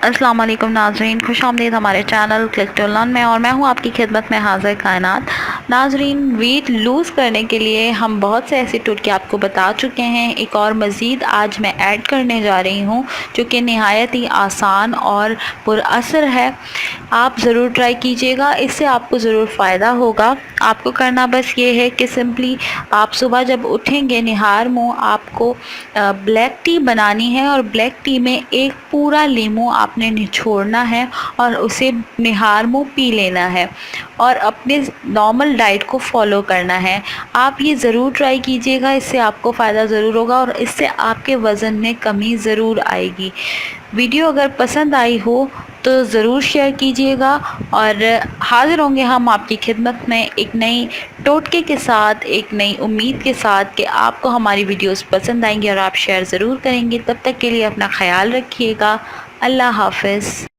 अस्सलाम वालेकुम नाजरीन, खुश आमदीद हमारे चैनल क्लिक टू लर्न में, और मैं हूं आपकी खिदमत में हाजिर कायनात। नाजरीन, वेट लूज़ करने के लिए हम बहुत से ऐसे टूटके आपको बता चुके हैं। एक और मज़ीद आज मैं ऐड करने जा रही हूं जो कि नहायत ही आसान और पुरअसर है। आप ज़रूर ट्राई कीजिएगा, इससे आपको ज़रूर फ़ायदा होगा। आपको करना बस ये है कि सिंपली आप सुबह जब उठेंगे निहार मुँह आपको ब्लैक टी बनानी है, और ब्लैक टी में एक पूरा लीमू आपने निचोड़ना है और उसे निहार मुँह पी लेना है, और अपने नॉर्मल डाइट को फॉलो करना है। आप ये ज़रूर ट्राई कीजिएगा, इससे आपको फ़ायदा ज़रूर होगा और इससे आपके वज़न में कमी ज़रूर आएगी। वीडियो अगर पसंद आई हो तो ज़रूर शेयर कीजिएगा, और हाज़िर होंगे हम आपकी खिदमत में एक नई टोटके के साथ, एक नई उम्मीद के साथ कि आपको हमारी वीडियोस पसंद आएंगी और आप शेयर ज़रूर करेंगे। तब तक के लिए अपना ख्याल रखिएगा। अल्लाह हाफ़िज़।